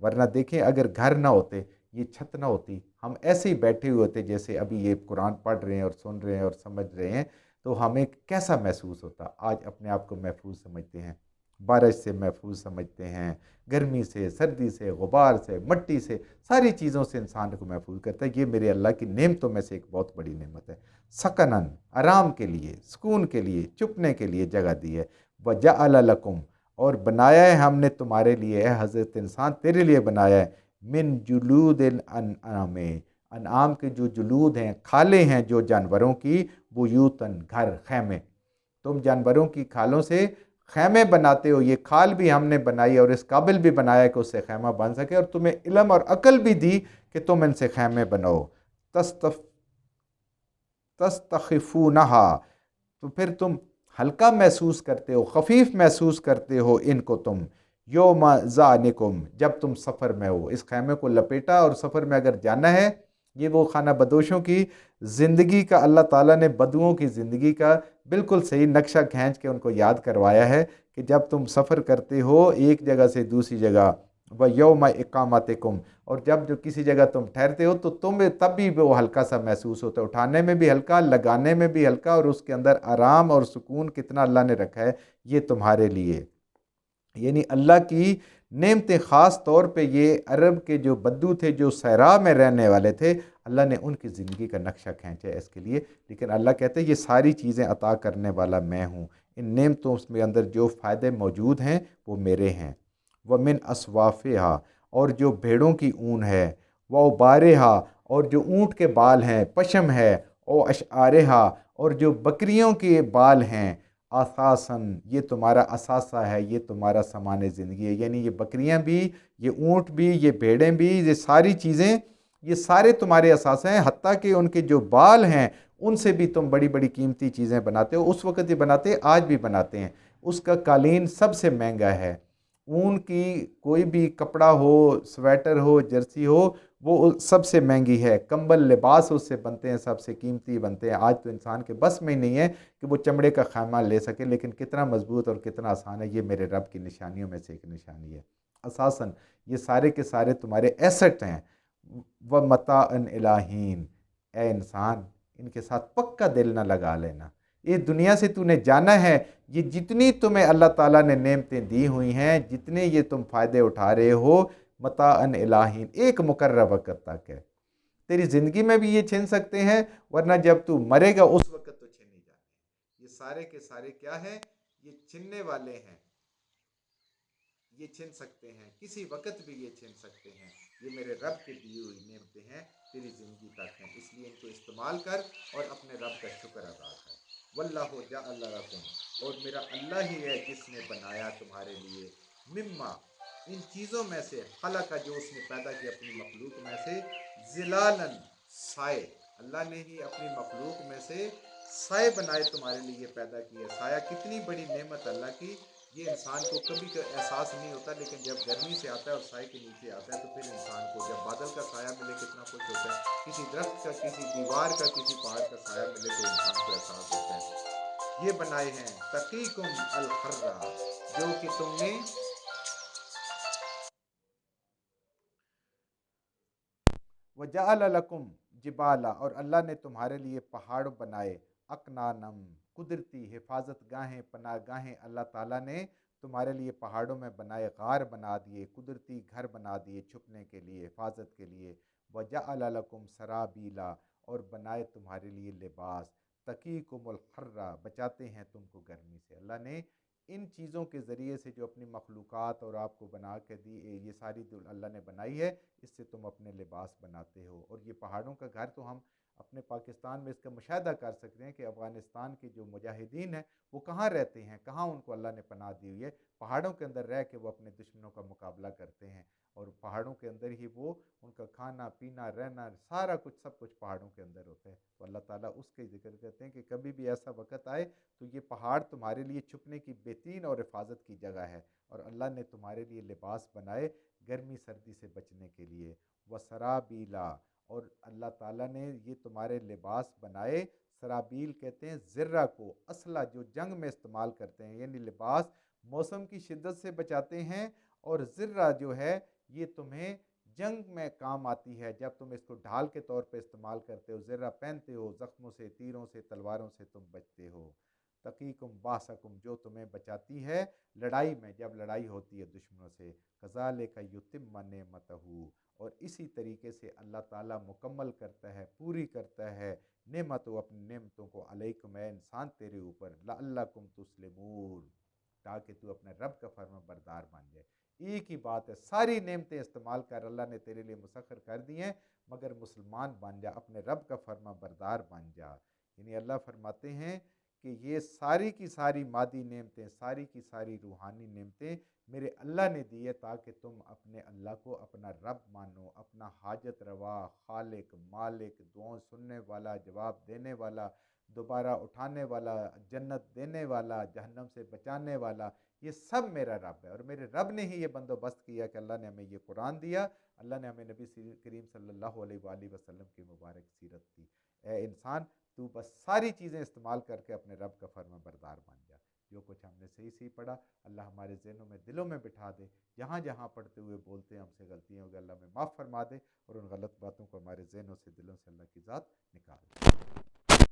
ورنہ دیکھیں اگر گھر نہ ہوتے، یہ چھت نہ ہوتی، ہم ایسے ہی بیٹھے ہوئے ہوتے جیسے ابھی یہ قرآن پڑھ رہے ہیں اور سن رہے ہیں اور سمجھ رہے ہیں، تو ہمیں کیسا محسوس ہوتا؟ آج اپنے آپ کو محفوظ سمجھتے ہیں، بارش سے محفوظ سمجھتے ہیں، گرمی سے، سردی سے، غبار سے، مٹی سے، ساری چیزوں سے انسان کو محفوظ کرتا ہے۔ یہ میرے اللہ کی نعمتوں میں سے ایک بہت بڑی نعمت ہے۔ سکنن، آرام کے لیے، سکون کے لیے، چپنے کے لیے جگہ دی ہے۔ وَجَعَلَ لَكُمْ، اور بنایا ہے ہم نے تمہارے لیے، اے حضرت انسان تیرے لیے بنایا ہے، من جلود الانعام، انعام کے جو جلود ہیں، کھالیں ہیں جو جانوروں کی، بیوتن، گھر، خیمے، تم جانوروں کی کھالوں سے خیمے بناتے ہو، یہ کھال بھی ہم نے بنائی اور اس قابل بھی بنایا کہ اس سے خیمہ بن سکے، اور تمہیں علم اور عقل بھی دی کہ تم ان سے خیمے بناؤ۔ تستخفونہا، تو پھر تم ہلکا محسوس کرتے ہو، خفیف محسوس کرتے ہو ان کو تم، یوم ذانکم، جب تم سفر میں ہو، اس خیمے کو لپیٹا اور سفر میں اگر جانا ہے۔ یہ وہ خانہ بدوشوں کی زندگی کا اللہ تعالیٰ نے بدوؤں کی زندگی کا بالکل صحیح نقشہ کھینچ کے ان کو یاد کروایا ہے کہ جب تم سفر کرتے ہو ایک جگہ سے دوسری جگہ، وَيَوْمَ إِقَامَتِكُمْ، اور جب جو کسی جگہ تم ٹھہرتے ہو تو تم تب بھی وہ ہلکا سا محسوس ہوتا ہے، اٹھانے میں بھی ہلکا، لگانے میں بھی ہلکا، اور اس کے اندر آرام اور سکون کتنا اللہ نے رکھا ہے یہ تمہارے لیے۔ یعنی اللہ کی نعمتیں، خاص طور پہ یہ عرب کے جو بدو تھے، جو صحرا میں رہنے والے تھے، اللہ نے ان کی زندگی کا نقشہ کھینچا ہے اس کے لیے۔ لیکن اللہ کہتے ہیں یہ ساری چیزیں عطا کرنے والا میں ہوں، ان نعمتوں میں اندر جو فائدے موجود ہیں وہ میرے ہیں۔ وَمِنْ أَصْوَافِهَا، اور جو بھیڑوں کی اون ہے، وَأَوْبَارِهَا، اور جو اونٹ کے بال ہیں، پشم ہے، او اشعارها، اور جو بکریوں کے بال ہیں، اساساً، یہ تمہارا اثاثہ ہے، یہ تمہارا سامان زندگی ہے۔ یعنی یہ بکریاں بھی، یہ اونٹ بھی، یہ بھیڑیں بھی، یہ ساری چیزیں، یہ سارے تمہارے اثاثے ہیں، حتیٰ کہ ان کے جو بال ہیں ان سے بھی تم بڑی بڑی قیمتی چیزیں بناتے ہو۔ اس وقت یہ بناتے، آج بھی بناتے ہیں۔ اس کا قالین سب سے مہنگا ہے، اون کی کوئی بھی کپڑا ہو، سویٹر ہو، جرسی ہو، وہ سب سے مہنگی ہے۔ کمبل، لباس اس سے بنتے ہیں، سب سے قیمتی بنتے ہیں۔ آج تو انسان کے بس میں ہی نہیں ہے کہ وہ چمڑے کا خیمہ لے سکے، لیکن کتنا مضبوط اور کتنا آسان ہے، یہ میرے رب کی نشانیوں میں سے ایک نشانی ہے۔ اساساً، یہ سارے کے سارے تمہارے ایسٹ ہیں۔ وَمَتَاعًا إِلَىٰ حِینٍ، اے انسان ان کے ساتھ پکا دل نہ لگا لینا۔ یہ دنیا سے تو نے جانا ہے، یہ جتنی تمہیں اللہ تعالیٰ نے نعمتیں دی ہوئی ہیں، جتنے یہ تم فائدے اٹھا رہے ہو، متاعًا إِلَىٰ حِین، ایک مقررہ وقت تک ہے۔ تیری زندگی میں بھی یہ چھن سکتے ہیں، ورنہ جب تو مرے گا اس وقت تو چھن ہی جانے ہیں۔ یہ سارے کے سارے کیا ہیں؟ یہ چھننے والے ہیں، یہ چھن سکتے ہیں، کسی وقت بھی یہ چھن سکتے ہیں۔ یہ میرے رب کے دی ہوئی نعمتیں ہیں، تیری زندگی تک ہیں، اس لیے ان کو استعمال کر اور اپنے رب کا شکر ادا کر۔ وَاللَّهُ جَعَلَ لَكُمْ، اور میرا اللہ ہی ہے جس نے بنایا تمہارے لیے، مما، ان چیزوں میں سے، خلق، جو اس نے پیدا کی اپنی مخلوق میں سے، ظلالن، سائے، اللہ نے ہی اپنی مخلوق میں سے سائے بنائے تمہارے لیے پیدا کیے۔ سایہ کتنی بڑی نعمت اللہ کی، یہ انسان کو کبھی کا احساس نہیں ہوتا، لیکن جب گرمی سے آتا ہے اور سائے کے نیچے آتا ہے تو پھر انسان کو جب بادل کا سایہ ملے کتنا خوش ہوتا ہے، کسی درخت کا، کسی دیوار کا، کسی پہاڑ کا سایہ ملے تو انسان کو احساس ہوتا ہے۔ یہ بنائے ہیں تقیکم الحرہ، جو کہ تم نے وَجَعَلَ لَكُمْ جِبَالًا، اور اللہ نے تمہارے لیے پہاڑ بنائے، اکنانم، قدرتی حفاظت گاہیں، پناہ گاہیں اللہ تعالیٰ نے تمہارے لیے پہاڑوں میں بنائے، غار بنا دیے، قدرتی گھر بنا دیے چھپنے کے لیے، حفاظت کے لیے۔ وَجَعَلَ لَكُمْ سَرَابِیلًا، اور بنائے تمہارے لیے لباس، تقیکم الحرہ، بچاتے ہیں تم کو گرمی سے۔ اللہ نے ان چیزوں کے ذریعے سے جو اپنی مخلوقات اور آپ کو بنا کے دی، یہ ساری جو اللہ نے بنائی ہے، اس سے تم اپنے لباس بناتے ہو۔ اور یہ پہاڑوں کا گھر تو ہم اپنے پاکستان میں اس کا مشاہدہ کر سکتے ہیں کہ افغانستان کے جو مجاہدین ہیں وہ کہاں رہتے ہیں، کہاں ان کو اللہ نے پناہ دی ہوئی ہے، پہاڑوں کے اندر رہ کے وہ اپنے دشمنوں کا مقابلہ کرتے ہیں، اور پہاڑوں کے اندر ہی وہ ان کا کھانا پینا رہنا سارا کچھ، سب کچھ پہاڑوں کے اندر ہوتا ہے۔ تو اللہ تعالیٰ اس کے ذکر کرتے ہیں کہ کبھی بھی ایسا وقت آئے تو یہ پہاڑ تمہارے لیے چھپنے کی بہترین اور حفاظت کی جگہ ہے، اور اللہ نے تمہارے لیے لباس بنائے گرمی سردی سے بچنے کے لیے۔ وَسَرَابِیلًا، اور اللہ تعالیٰ نے یہ تمہارے لباس بنائے، سرابیل کہتے ہیں زرہ کو، اسلحہ جو جنگ میں استعمال کرتے ہیں، یعنی لباس موسم کی شدت سے بچاتے ہیں، اور زرہ جو ہے یہ تمہیں جنگ میں کام آتی ہے، جب تم اس کو ڈھال کے طور پہ استعمال کرتے ہو، زرہ پہنتے ہو، زخموں سے، تیروں سے، تلواروں سے تم بچتے ہو۔ تقیکم باسکم، جو تمہیں بچاتی ہے لڑائی میں، جب لڑائی ہوتی ہے دشمنوں سے۔ کذالک یتم نعمتہ، اور اسی طریقے سے اللہ تعالیٰ مکمل کرتا ہے، پوری کرتا ہے نعمت و اپنی نعمتوں کو علیکم، اے انسان تیرے اوپر، لعلکم تسلمون، تاکہ تو اپنے رب کا فرما بردار بن جائے۔ ایک ہی بات ہے، ساری نعمتیں استعمال کر، اللہ نے تیرے لیے مسخر کر دی ہیں، مگر مسلمان بن جا، اپنے رب کا فرما بردار بن جا۔ یعنی اللہ فرماتے ہیں کہ یہ ساری کی ساری مادی نعمتیں، ساری کی ساری روحانی نعمتیں میرے اللہ نے دی ہے، تاکہ تم اپنے اللہ کو اپنا رب مانو، اپنا حاجت روا، خالق، مالک، دعاؤں سننے والا، جواب دینے والا، دوبارہ اٹھانے والا، جنت دینے والا، جہنم سے بچانے والا، یہ سب میرا رب ہے۔ اور میرے رب نے ہی یہ بندوبست کیا کہ اللہ نے ہمیں یہ قرآن دیا، اللہ نے ہمیں نبی کریم صلی اللہ علیہ وآلہ وسلم کی مبارک سیرت دی۔ اے انسان، تو بس ساری چیزیں استعمال کر کے اپنے رب کا فرما بردار بن جا۔ جو کچھ ہم نے صحیح پڑھا، اللہ ہمارے ذہنوں میں، دلوں میں بٹھا دے، جہاں جہاں پڑھتے ہوئے بولتے ہیں ہم سے غلطیاں ہو گئی، اللہ میں معاف فرما دے، اور ان غلط باتوں کو ہمارے ذہنوں سے، دلوں سے اللہ کی ذات نکال دے۔